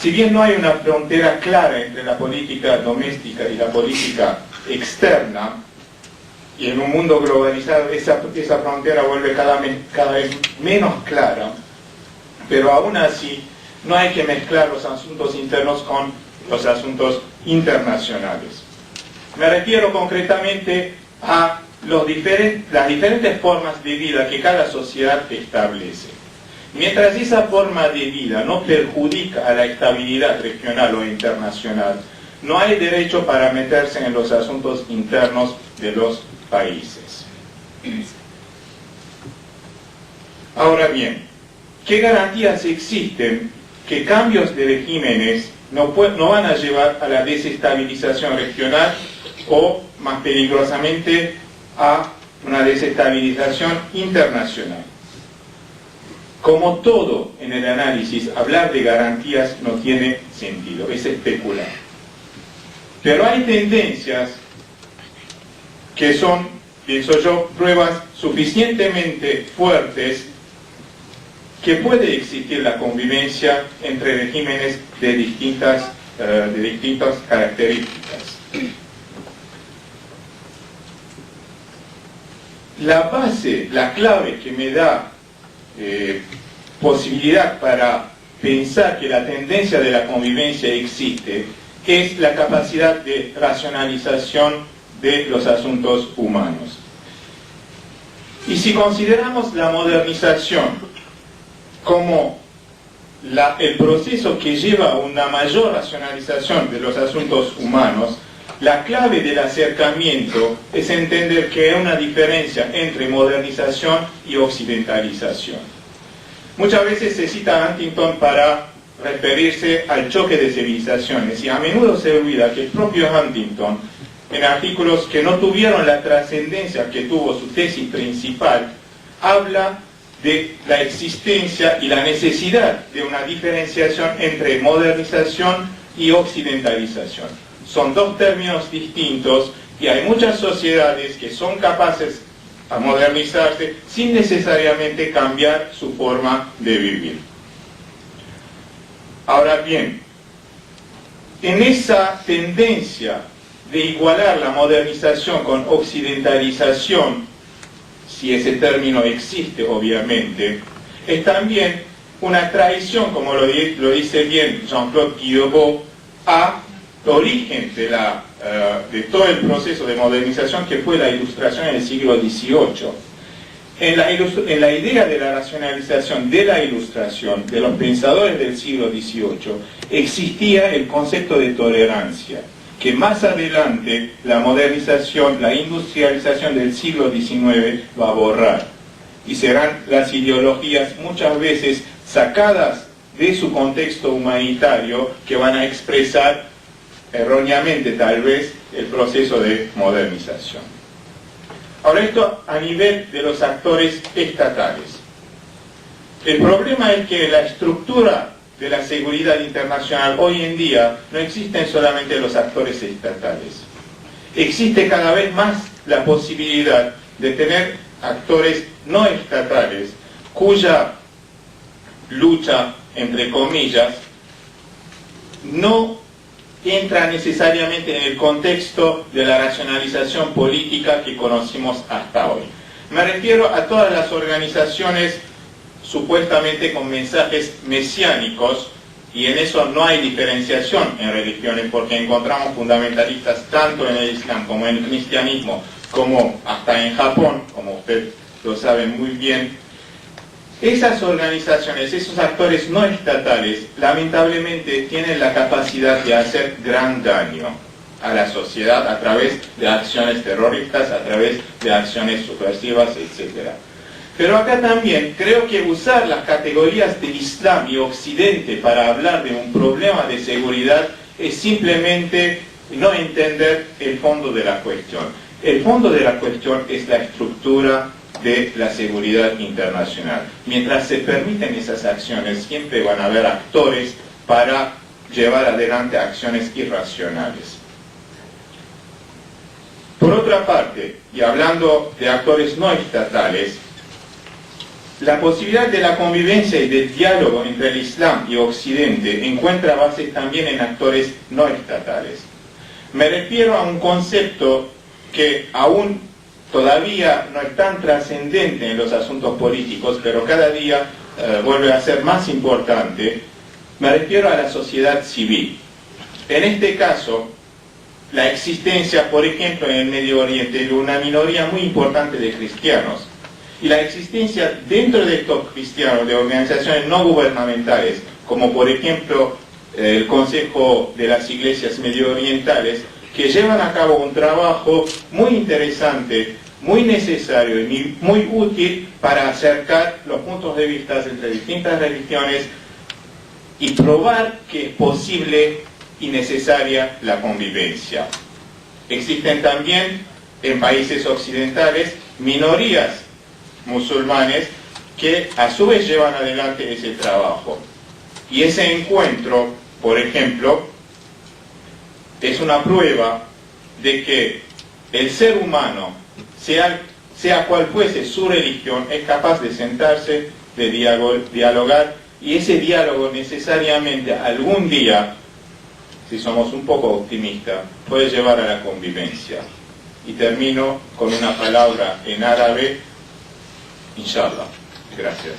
si bien no hay una frontera clara entre la política doméstica y la política externa, y en un mundo globalizado esa frontera vuelve cada vez menos clara, pero aún así no hay que mezclar los asuntos internos con los asuntos internacionales. Me refiero concretamente a las diferentes formas de vida que cada sociedad establece. Mientras esa forma de vida no perjudica a la estabilidad regional o internacional, no hay derecho para meterse en los asuntos internos de los países. Ahora bien, ¿qué garantías existen que cambios de regímenes no van a llevar a la desestabilización regional o, más peligrosamente, a una desestabilización internacional? Como todo en el análisis, hablar de garantías no tiene sentido, es especular. Pero hay tendencias que son, pienso yo, pruebas suficientemente fuertes que puede existir la convivencia entre regímenes de distintas características. La base, la clave que me da posibilidad para pensar que la tendencia de la convivencia existe es la capacidad de racionalización de los asuntos humanos. Y si consideramos la modernización como el proceso que lleva a una mayor racionalización de los asuntos humanos, la clave del acercamiento es entender que hay una diferencia entre modernización y occidentalización. Muchas veces se cita a Huntington para referirse al choque de civilizaciones, y a menudo se olvida que el propio Huntington, en artículos que no tuvieron la trascendencia que tuvo su tesis principal, habla de la existencia y la necesidad de una diferenciación entre modernización y occidentalización. Son dos términos distintos y hay muchas sociedades que son capaces a modernizarse sin necesariamente cambiar su forma de vivir. Ahora bien, en esa tendencia de igualar la modernización con occidentalización, si ese término existe obviamente, es también una traición, como lo dice bien Jean-Claude Guillebeau, a origen de todo el proceso de modernización que fue la Ilustración en el siglo XVIII. En la idea de la racionalización de la Ilustración, de los pensadores del siglo XVIII, existía el concepto de tolerancia, que más adelante la modernización, la industrialización del siglo XIX va a borrar. Y serán las ideologías muchas veces sacadas de su contexto humanitario que van a expresar erróneamente tal vez el proceso de modernización. Ahora, esto a nivel de los actores estatales. El problema es que la estructura de la seguridad internacional hoy en día no existen solamente los actores estatales. Existe cada vez más la posibilidad de tener actores no estatales cuya lucha, entre comillas, no entra necesariamente en el contexto de la racionalización política que conocimos hasta hoy. Me refiero a todas las organizaciones supuestamente con mensajes mesiánicos, y en eso no hay diferenciación en religiones, porque encontramos fundamentalistas tanto en el Islam como en el cristianismo, como hasta en Japón, como usted lo sabe muy bien. Esas organizaciones, esos actores no estatales, lamentablemente tienen la capacidad de hacer gran daño a la sociedad a través de acciones terroristas, a través de acciones subversivas, etc. Pero acá también creo que usar las categorías de Islam y Occidente para hablar de un problema de seguridad es simplemente no entender el fondo de la cuestión. El fondo de la cuestión es la estructura de la seguridad internacional. Mientras se permiten esas acciones, siempre van a haber actores para llevar adelante acciones irracionales. Por otra parte, y hablando de actores no estatales, La posibilidad de la convivencia y del diálogo entre el Islam y Occidente encuentra base también en actores no estatales. Me refiero a un concepto que aún todavía no es tan trascendente en los asuntos políticos, pero cada día vuelve a ser más importante. Me refiero a la sociedad civil. En este caso, la existencia, por ejemplo, en el Medio Oriente de una minoría muy importante de cristianos, y la existencia dentro de estos cristianos de organizaciones no gubernamentales, como por ejemplo el Consejo de las Iglesias Medioorientales, que llevan a cabo un trabajo muy interesante, muy necesario y muy útil para acercar los puntos de vista entre distintas religiones y probar que es posible y necesaria la convivencia. Existen también en países occidentales minorías musulmanes que a su vez llevan adelante ese trabajo. Y ese encuentro, por ejemplo, es una prueba de que el ser humano, sea cual fuese su religión, es capaz de sentarse, de dialogar, y ese diálogo necesariamente algún día, si somos un poco optimistas, puede llevar a la convivencia. Y termino con una palabra en árabe, inshallah. Gracias.